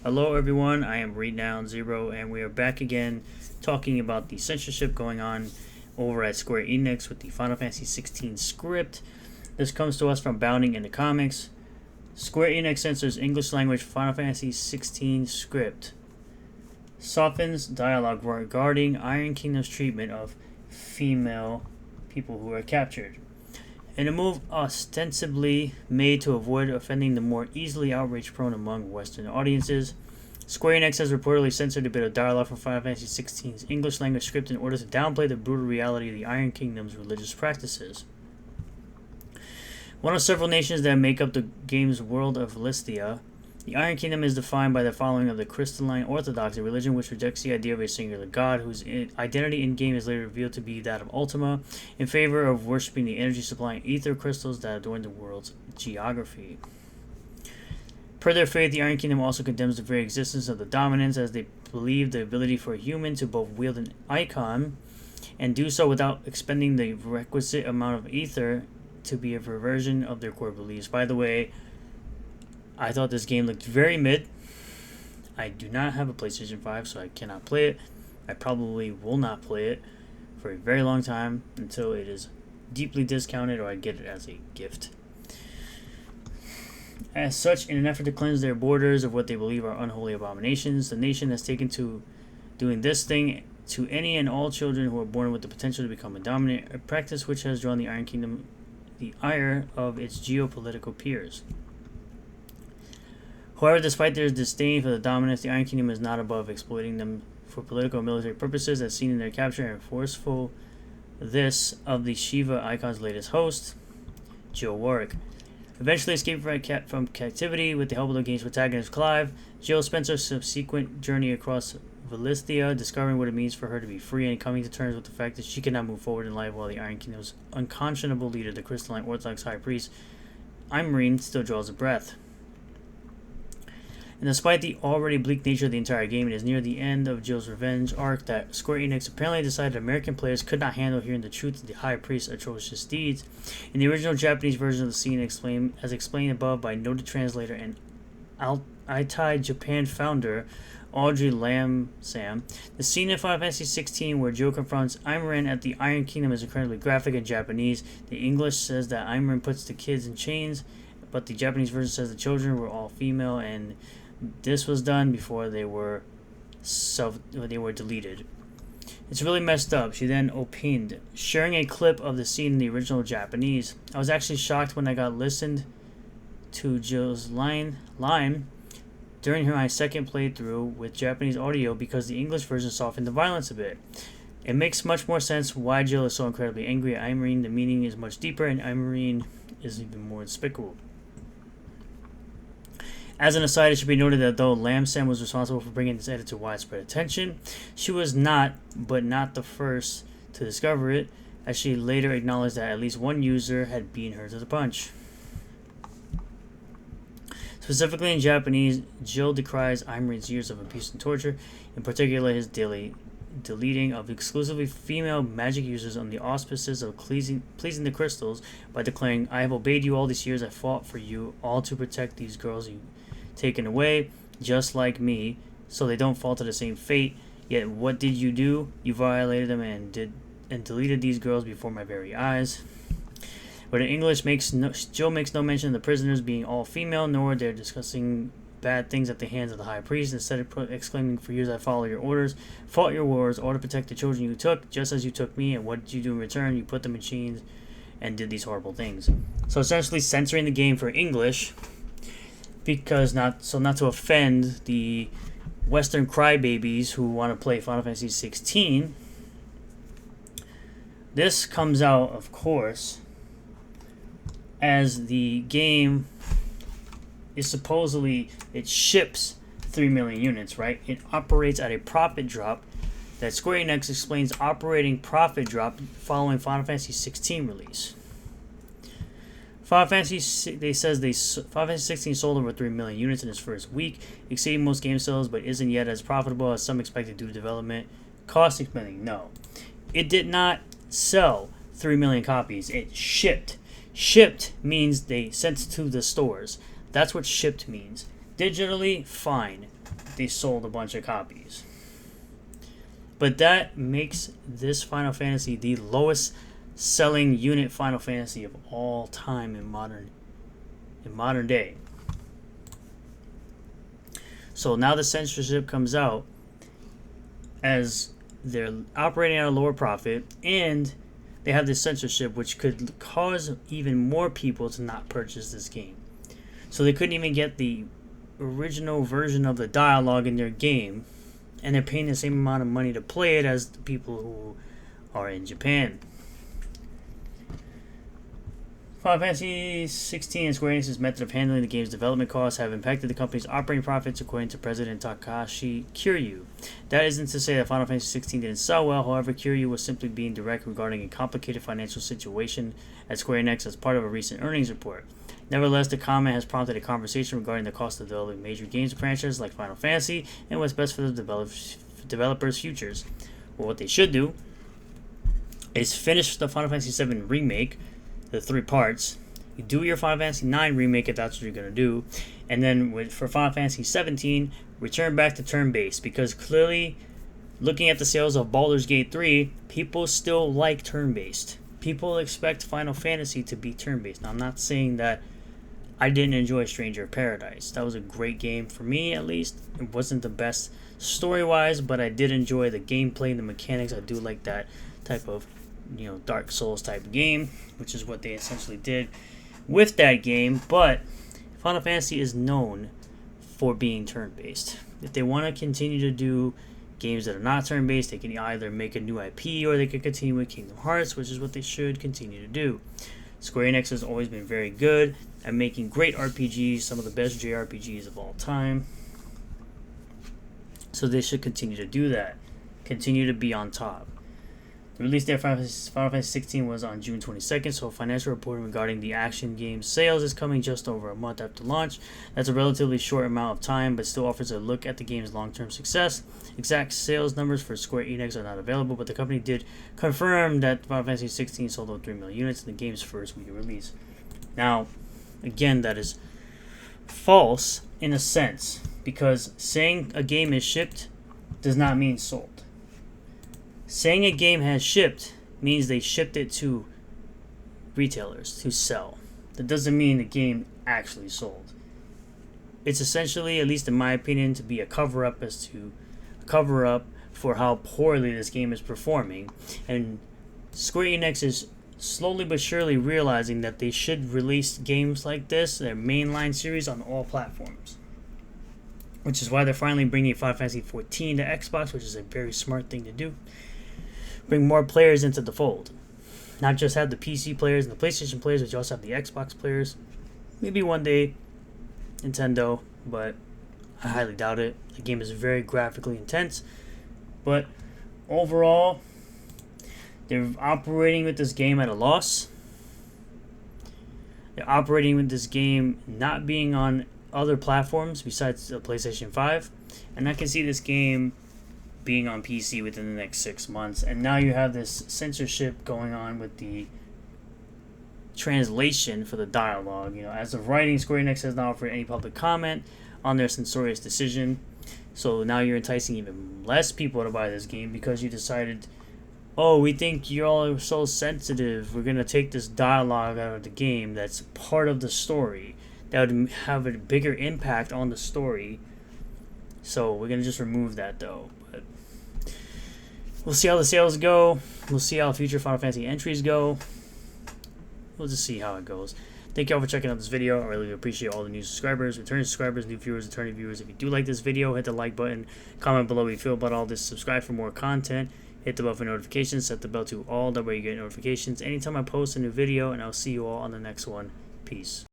Hello everyone, I am ReadDown0 and we are back again talking about the censorship going on over at Square Enix with the Final Fantasy 16 script. This comes to us from Bounding in the Comics. Square Enix censors English language Final Fantasy 16 script. Softens dialogue regarding Iron Kingdom's treatment of female people who are captured. In a move ostensibly made to avoid offending the more easily outrage-prone among Western audiences, Square Enix has reportedly censored a bit of dialogue from Final Fantasy XVI's English language script in order to downplay the brutal reality of the Iron Kingdom's religious practices. One of several nations that make up the game's world of Listia, the Iron Kingdom is defined by the following of the crystalline orthodoxy, a religion which rejects the idea of a singular god, whose identity in-game is later revealed to be that of Ultima, in favor of worshipping the energy-supplying ether crystals that adorn the world's geography. Per their faith, the Iron Kingdom also condemns the very existence of the dominance, as they believe the ability for a human to both wield an icon and do so without expending the requisite amount of ether to be a perversion of their core beliefs. By the way, I thought this game looked very mid. I do not have a PlayStation 5, so I cannot play it. I probably will not play it for a very long time until it is deeply discounted or I get it as a gift. As such, in an effort to cleanse their borders of what they believe are unholy abominations, the nation has taken to doing this thing to any and all children who are born with the potential to become a dominant, a practice which has drawn the Iron Kingdom the ire of its geopolitical peers. However, despite their disdain for the dominance, the Iron Kingdom is not above exploiting them for political and military purposes, as seen in their capture and forceful this of the Shiva Icon's latest host, Jill Warwick. Eventually escaping from captivity with the help of the game's protagonist Clive, Jill spends her subsequent journey across Valisthea, discovering what it means for her to be free and coming to terms with the fact that she cannot move forward in life while the Iron Kingdom's unconscionable leader, the crystalline Orthodox High Priest, Imrine, still draws a breath. And despite the already bleak nature of the entire game, it is near the end of Jill's revenge arc that Square Enix apparently decided American players could not handle hearing the truth of the High Priest's atrocious deeds. In the original Japanese version of the scene, as explained above by noted translator and Itai Japan founder Audrey Lamsam, the scene in Final Fantasy XVI where Jill confronts Imran at the Iron Kingdom is incredibly graphic in Japanese. The English says that Imran puts the kids in chains, but the Japanese version says the children were all female, and this was done before they were deleted. It's really messed up. She then opined, sharing a clip of the scene in the original Japanese. I was actually shocked when I got listened to Jill's line during my second playthrough with Japanese audio because the English version softened the violence a bit. It makes much more sense why Jill is so incredibly angry at Imrine. The meaning is much deeper, and Imrine is even more despicable. As an aside, it should be noted that though Lamsam was responsible for bringing this edit to widespread attention, she was not the first to discover it, as she later acknowledged that at least one user had beaten her to the punch. Specifically in Japanese, Jill decries Imrine's years of abuse and torture, in particular his daily deleting of exclusively female magic users on the auspices of pleasing the crystals by declaring, "I have obeyed you all these years, I fought for you, all to protect these girls you taken away, just like me, so they don't fall to the same fate. Yet what did you do? You violated them and deleted these girls before my very eyes." But in English, Jill makes no mention of the prisoners being all female, nor they're discussing bad things at the hands of the High Priest. Instead of exclaiming, "For years I followed your orders, fought your wars, all to protect the children you took, just as you took me, and what did you do in return? You put them in chains and did these horrible things." So essentially censoring the game for English, because not to offend the Western crybabies who want to play Final Fantasy 16. This comes out, of course, as the game is supposedly, it ships 3 million units, right? It operates at a profit drop that Square Enix explains operating profit drop following Final Fantasy 16 release. Final Fantasy 16 sold over 3 million units in its first week, exceeding most game sales, but isn't yet as profitable as some expected due to development cost spending. No, it did not sell 3 million copies. It shipped. Shipped means they sent to the stores. That's what shipped means. Digitally, fine. they sold a bunch of copies. But that makes this Final Fantasy the lowest selling unit Final Fantasy of all time in modern day. So now the censorship comes out as they're operating at a lower profit, and they have this censorship which could cause even more people to not purchase this game. So they couldn't even get the original version of the dialogue in their game, and they're paying the same amount of money to play it as the people who are in Japan. Final Fantasy 16 and Square Enix's method of handling the game's development costs have impacted the company's operating profits, according to President Takashi Kiryu. That isn't to say that Final Fantasy 16 didn't sell well. However, Kiryu was simply being direct regarding a complicated financial situation at Square Enix as part of a recent earnings report. Nevertheless, the comment has prompted a conversation regarding the cost of developing major games franchises like Final Fantasy and what's best for the developers' futures. Well, what they should do is finish the Final Fantasy VII remake, the 3 parts. You do your Final Fantasy IX remake if that's what you're going to do. And then for Final Fantasy 17, return back to turn-based, because clearly, looking at the sales of Baldur's Gate 3, people still like turn-based. People expect Final Fantasy to be turn-based. Now, I'm not saying that I didn't enjoy Stranger of Paradise. That was a great game for me, at least. It wasn't the best story-wise, but I did enjoy the gameplay and the mechanics. I do like that type of, Dark Souls type game, which is what they essentially did with that game. But Final Fantasy is known for being turn-based. If they want to continue to do games that are not turn-based, they can either make a new IP or they can continue with Kingdom Hearts, which is what they should continue to do. Square Enix has always been very good at making great RPGs, some of the best JRPGs of all time. So they should continue to do that. Continue to be on top. The release date of Final Fantasy 16 was on June 22nd, so financial reporting regarding the action game's sales is coming just over a month after launch. That's a relatively short amount of time, but still offers a look at the game's long-term success. Exact sales numbers for Square Enix are not available, but the company did confirm that Final Fantasy 16 sold over 3 million units in the game's first week of release. Now, again, that is false in a sense, because saying a game is shipped does not mean sold. Saying a game has shipped means they shipped it to retailers to sell. That doesn't mean the game actually sold. It's essentially, at least in my opinion, to be a cover-up for how poorly this game is performing. And Square Enix is slowly but surely realizing that they should release games like this, their mainline series, on all platforms. Which is why they're finally bringing Final Fantasy 14 to Xbox, which is a very smart thing to do. Bring more players into the fold. Not just have the PC players and the PlayStation players, but you also have the Xbox players. Maybe one day Nintendo, but I highly doubt it. The game is very graphically intense. But overall, they're operating with this game at a loss. They're operating with this game not being on other platforms besides the PlayStation 5. And I can see this game being on PC within the next 6 months. And now you have this censorship going on with the translation for the dialogue. As of writing, Square Enix has not offered any public comment on their censorious decision. So now you're enticing even less people to buy this game because you decided, oh, we think you're all so sensitive. We're going to take this dialogue out of the game that's part of the story. That would have a bigger impact on the story. So we're going to just remove that, though. But we'll see how the sales go. We'll see how future Final Fantasy entries go. We'll just see how it goes. Thank you all for checking out this video. I really appreciate all the new subscribers, returning subscribers, new viewers, returning viewers. If you do like this video, hit the like button. Comment below what you feel about all this. Subscribe for more content. Hit the bell for notifications. Set the bell to all. That way you get notifications anytime I post a new video. And I'll see you all on the next one. Peace.